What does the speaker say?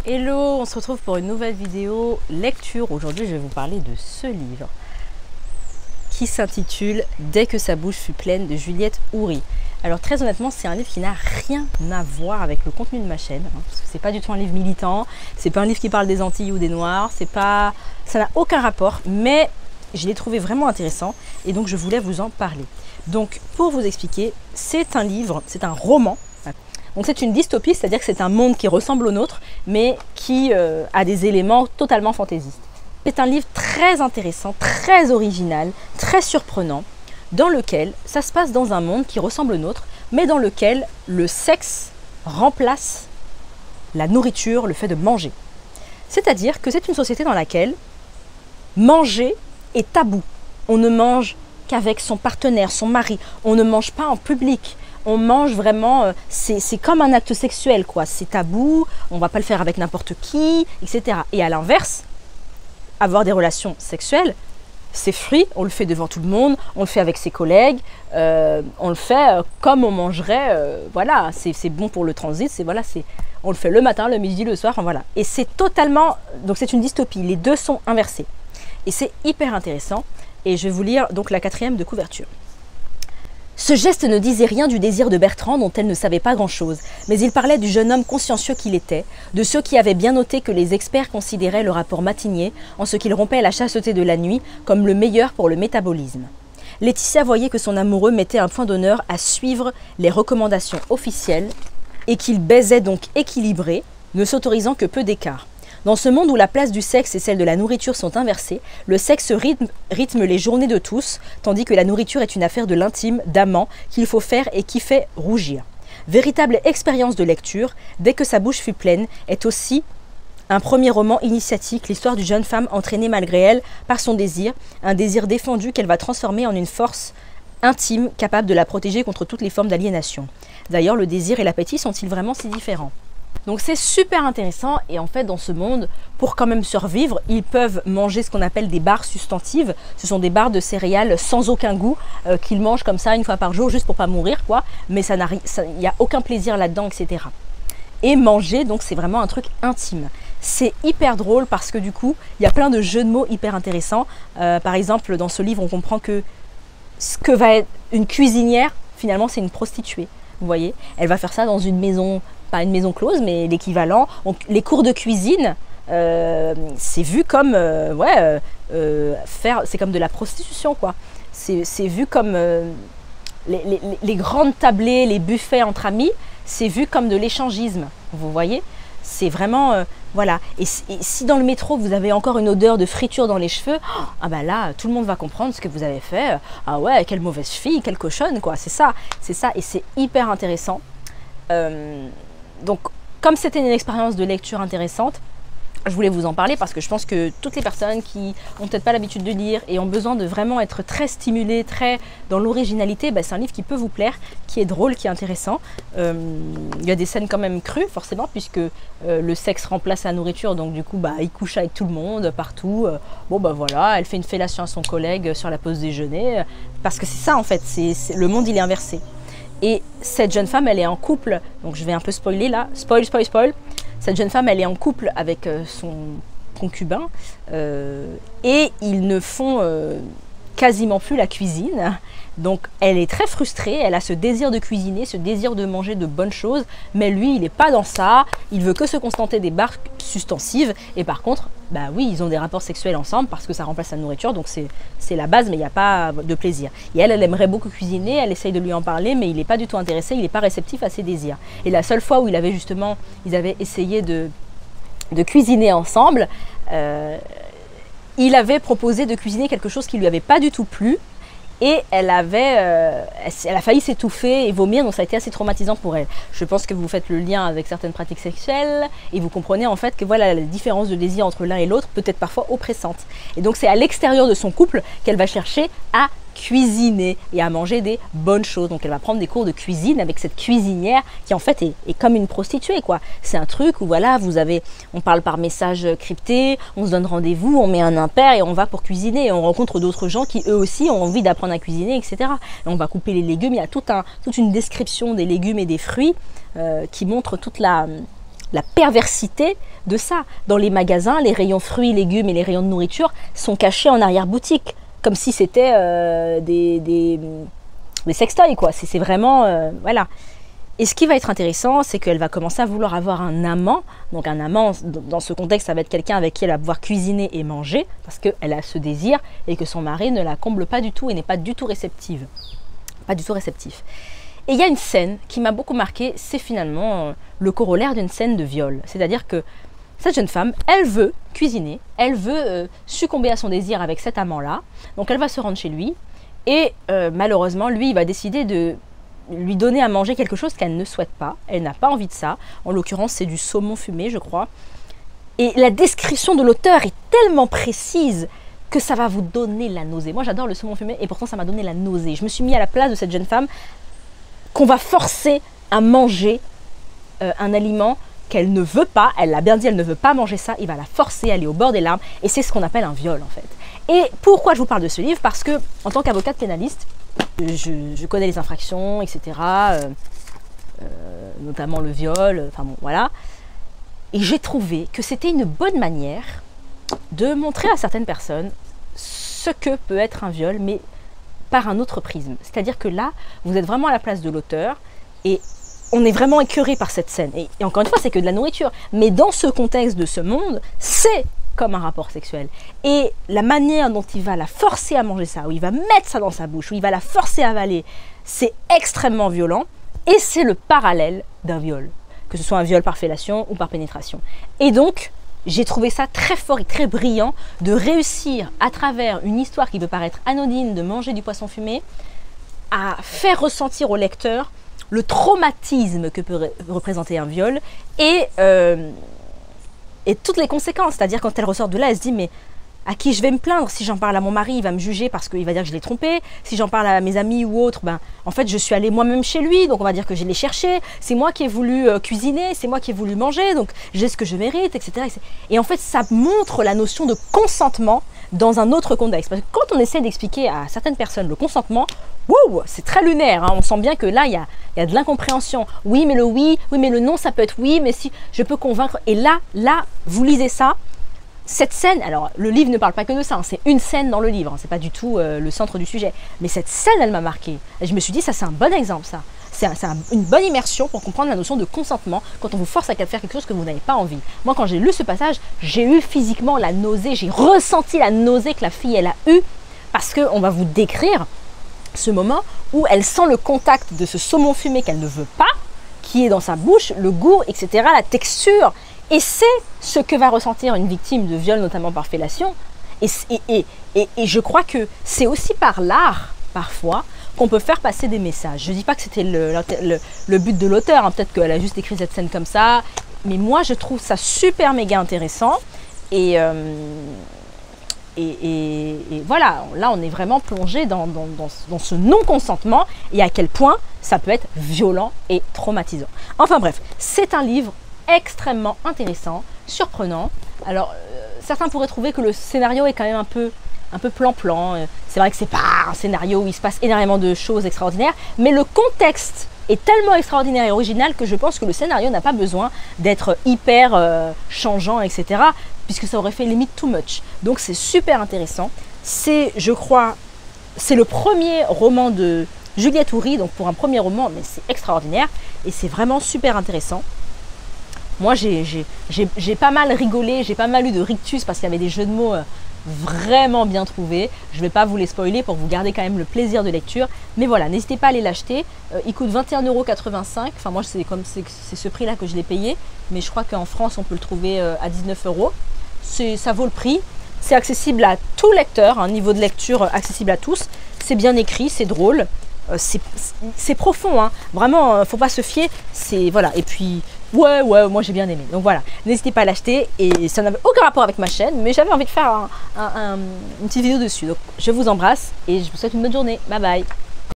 Hello, on se retrouve pour une nouvelle vidéo lecture. Aujourd'hui, je vais vous parler de ce livre qui s'intitule « Dès que sa bouche fut pleine » de Juliette Houry. Alors très honnêtement, c'est un livre qui n'a rien à voir avec le contenu de ma chaîne. Parce que c'est pas du tout un livre militant, c'est pas un livre qui parle des Antilles ou des Noirs, ça n'a aucun rapport, mais je l'ai trouvé vraiment intéressant et donc je voulais vous en parler. Donc pour vous expliquer, c'est un livre, c'est un roman. Donc c'est une dystopie, c'est-à-dire que c'est un monde qui ressemble au nôtre, mais qui a des éléments totalement fantaisistes. C'est un livre très intéressant, très original, très surprenant, dans lequel ça se passe dans un monde qui ressemble au nôtre, mais dans lequel le sexe remplace la nourriture, le fait de manger. C'est-à-dire que c'est une société dans laquelle manger est tabou. On ne mange qu'avec son partenaire, son mari. On ne mange pas en public. On mange vraiment, c'est comme un acte sexuel, quoi. C'est tabou, on ne va pas le faire avec n'importe qui, etc. Et à l'inverse, avoir des relations sexuelles, c'est free, on le fait devant tout le monde, on le fait avec ses collègues, on le fait comme on mangerait, voilà, c'est bon pour le transit, on le fait le matin, le midi, le soir, enfin, voilà. Et c'est totalement, donc c'est une dystopie, les deux sont inversés. Et c'est hyper intéressant, et je vais vous lire donc la 4e de couverture. Ce geste ne disait rien du désir de Bertrand dont elle ne savait pas grand-chose, mais il parlait du jeune homme consciencieux qu'il était, de ceux qui avaient bien noté que les experts considéraient le rapport matinier, en ce qu'il rompait la chasteté de la nuit, comme le meilleur pour le métabolisme. Laetitia voyait que son amoureux mettait un point d'honneur à suivre les recommandations officielles et qu'il baisait donc équilibré, ne s'autorisant que peu d'écart. Dans ce monde où la place du sexe et celle de la nourriture sont inversées, le sexe rythme les journées de tous, tandis que la nourriture est une affaire de l'intime, d'amant, qu'il faut faire et qui fait rougir. Véritable expérience de lecture, Dès que sa bouche fut pleine, est aussi un premier roman initiatique, l'histoire d'une jeune femme entraînée malgré elle par son désir, un désir défendu qu'elle va transformer en une force intime capable de la protéger contre toutes les formes d'aliénation. D'ailleurs, le désir et l'appétit sont-ils vraiment si différents ? Donc c'est super intéressant et en fait dans ce monde, pour quand même survivre, ils peuvent manger ce qu'on appelle des barres substantives. Ce sont des barres de céréales sans aucun goût qu'ils mangent comme ça une fois par jour juste pour pas mourir quoi. Mais il n'y a aucun plaisir là-dedans, etc. Et manger, donc c'est vraiment un truc intime. C'est hyper drôle parce que du coup, il y a plein de jeux de mots hyper intéressants. Par exemple, dans ce livre, on comprend que ce que va être une cuisinière, finalement c'est une prostituée. Vous voyez, elle va faire ça dans une maison, pas une maison close, mais l'équivalent. Les cours de cuisine, c'est vu comme, c'est comme de la prostitution, quoi. C'est vu comme les grandes tablées, les buffets entre amis, c'est vu comme de l'échangisme, vous voyez. C'est vraiment, voilà. Et si dans le métro, vous avez encore une odeur de friture dans les cheveux, ah bah là, tout le monde va comprendre ce que vous avez fait. Ah ouais, quelle mauvaise fille, quelle cochonne, quoi. C'est ça. Et c'est hyper intéressant. Donc, comme c'était une expérience de lecture intéressante, je voulais vous en parler parce que je pense que toutes les personnes qui n'ont peut-être pas l'habitude de lire et ont besoin de vraiment être très stimulées, très dans l'originalité, bah, c'est un livre qui peut vous plaire, qui est drôle, qui est intéressant. Il y a des scènes quand même crues, forcément, puisque le sexe remplace la nourriture, donc du coup, bah, il couche avec tout le monde, partout. Bon, bah voilà, elle fait une fellation à son collègue sur la pause déjeuner, parce que c'est ça, en fait, le monde, il est inversé. Et cette jeune femme, elle est en couple, donc je vais un peu spoiler là, spoil. Cette jeune femme, elle est en couple avec son concubin et ils ne font quasiment plus la cuisine. Donc elle est très frustrée, elle a ce désir de cuisiner, ce désir de manger de bonnes choses, mais lui, il n'est pas dans ça, il veut que se contenter des barres substantives. Et par contre, bah oui, ils ont des rapports sexuels ensemble parce que ça remplace la nourriture, donc c'est la base, mais il n'y a pas de plaisir. Et elle aimerait beaucoup cuisiner, elle essaye de lui en parler, mais il n'est pas du tout intéressé, il n'est pas réceptif à ses désirs. Et la seule fois où ils avaient essayé de cuisiner ensemble, il avait proposé de cuisiner quelque chose qui lui avait pas du tout plu. Et elle a failli s'étouffer et vomir, donc ça a été assez traumatisant pour elle. Je pense que vous faites le lien avec certaines pratiques sexuelles et vous comprenez en fait que voilà, la différence de désir entre l'un et l'autre peut être parfois oppressante. Et donc c'est à l'extérieur de son couple qu'elle va chercher à cuisiner et à manger des bonnes choses. Donc elle va prendre des cours de cuisine avec cette cuisinière qui en fait est comme une prostituée, quoi. C'est un truc où voilà, on parle par message crypté, on se donne rendez-vous, on met un impair et on va pour cuisiner et on rencontre d'autres gens qui eux aussi ont envie d'apprendre à cuisiner, etc. Et on va couper les légumes, il y a toute une description des légumes et des fruits qui montre toute la la perversité de ça. Dans les magasins, les rayons fruits, légumes et les rayons de nourriture sont cachés en arrière-boutique, comme si c'était des sextoys, quoi. C'est vraiment... voilà. Et ce qui va être intéressant, c'est qu'elle va commencer à vouloir avoir un amant. Donc un amant, dans ce contexte, ça va être quelqu'un avec qui elle va pouvoir cuisiner et manger, parce qu'elle a ce désir et que son mari ne la comble pas du tout et n'est pas du tout réceptive. Pas du tout réceptif. Et il y a une scène qui m'a beaucoup marqué, c'est finalement le corollaire d'une scène de viol. C'est-à-dire que cette jeune femme, elle veut cuisiner, elle veut succomber à son désir avec cet amant-là. Donc elle va se rendre chez lui et malheureusement, lui, il va décider de lui donner à manger quelque chose qu'elle ne souhaite pas. Elle n'a pas envie de ça. En l'occurrence, c'est du saumon fumé, je crois. Et la description de l'auteur est tellement précise que ça va vous donner la nausée. Moi, j'adore le saumon fumé et pourtant, ça m'a donné la nausée. Je me suis mis à la place de cette jeune femme qu'on va forcer à manger un aliment qu'elle ne veut pas. Elle l'a bien dit, elle ne veut pas manger ça. Il va la forcer à aller au bord des larmes. Et c'est ce qu'on appelle un viol, en fait. Et pourquoi je vous parle de ce livre? Parce que, en tant qu'avocate pénaliste, je connais les infractions, etc. Notamment le viol, enfin bon, voilà. Et j'ai trouvé que c'était une bonne manière de montrer à certaines personnes ce que peut être un viol, mais par un autre prisme. C'est-à-dire que là, vous êtes vraiment à la place de l'auteur et on est vraiment écœuré par cette scène. Et encore une fois, c'est que de la nourriture. Mais dans ce contexte de ce monde, c'est comme un rapport sexuel. Et la manière dont il va la forcer à manger ça, où il va mettre ça dans sa bouche, où il va la forcer à avaler, c'est extrêmement violent. Et c'est le parallèle d'un viol, que ce soit un viol par fellation ou par pénétration. Et donc, j'ai trouvé ça très fort et très brillant de réussir, à travers une histoire qui peut paraître anodine, de manger du poisson fumé, à faire ressentir au lecteur le traumatisme que peut représenter un viol et toutes les conséquences. C'est-à-dire quand elle ressort de là, elle se dit mais à qui je vais me plaindre? Si j'en parle à mon mari, il va me juger parce qu'il va dire que je l'ai trompé. Si j'en parle à mes amis ou autres, ben, en fait, je suis allée moi-même chez lui, donc on va dire que je l'ai cherché. C'est moi qui ai voulu cuisiner, c'est moi qui ai voulu manger, donc j'ai ce que je mérite, etc. Et en fait, ça montre la notion de consentement dans un autre contexte. Parce que quand on essaie d'expliquer à certaines personnes le consentement, wow, c'est très lunaire, hein. On sent bien que là, il y a de l'incompréhension. Oui, mais le oui, mais le non, ça peut être oui, mais si je peux convaincre. Et là, vous lisez ça. Cette scène, alors le livre ne parle pas que de ça, hein, c'est une scène dans le livre, hein, c'est pas du tout le centre du sujet. Mais cette scène, elle m'a marquée. Et je me suis dit, ça c'est un bon exemple, ça. C'est une bonne immersion pour comprendre la notion de consentement quand on vous force à faire quelque chose que vous n'avez pas envie. Moi, quand j'ai lu ce passage, j'ai eu physiquement la nausée, j'ai ressenti la nausée que la fille, elle a eue, parce qu'on va vous décrire ce moment où elle sent le contact de ce saumon fumé qu'elle ne veut pas, qui est dans sa bouche, le goût, etc., la texture. Et c'est ce que va ressentir une victime de viol, notamment par fellation. Et je crois que c'est aussi par l'art, parfois, qu'on peut faire passer des messages. Je ne dis pas que c'était le but de l'auteur, hein. Peut-être qu'elle a juste écrit cette scène comme ça. Mais moi, je trouve ça super méga intéressant. Et voilà, là, on est vraiment plongé dans ce non-consentement et à quel point ça peut être violent et traumatisant. Enfin bref, c'est un livre extrêmement intéressant, surprenant. Alors, certains pourraient trouver que le scénario est quand même un peu plan-plan. C'est vrai que c'est pas un scénario où il se passe énormément de choses extraordinaires, mais le contexte est tellement extraordinaire et original que je pense que le scénario n'a pas besoin d'être hyper changeant, etc., puisque ça aurait fait limite too much. Donc c'est super intéressant. C'est, je crois, c'est le premier roman de Juliette Houry, donc pour un premier roman, mais c'est extraordinaire et c'est vraiment super intéressant. Moi, j'ai pas mal rigolé, j'ai pas mal eu de rictus parce qu'il y avait des jeux de mots vraiment bien trouvés. Je ne vais pas vous les spoiler pour vous garder quand même le plaisir de lecture. Mais voilà, n'hésitez pas à aller l'acheter. Il coûte 21,85 €. Enfin, moi, c'est ce prix-là que je l'ai payé. Mais je crois qu'en France, on peut le trouver à 19 €. Ça vaut le prix. C'est accessible à tout lecteur, un niveau de lecture accessible à tous. C'est bien écrit, c'est drôle. C'est profond, hein. Vraiment, faut pas se fier. Voilà. Et puis, ouais, moi j'ai bien aimé. Donc voilà, n'hésitez pas à l'acheter. Et ça n'avait aucun rapport avec ma chaîne, mais j'avais envie de faire une petite vidéo dessus. Donc je vous embrasse et je vous souhaite une bonne journée. Bye bye.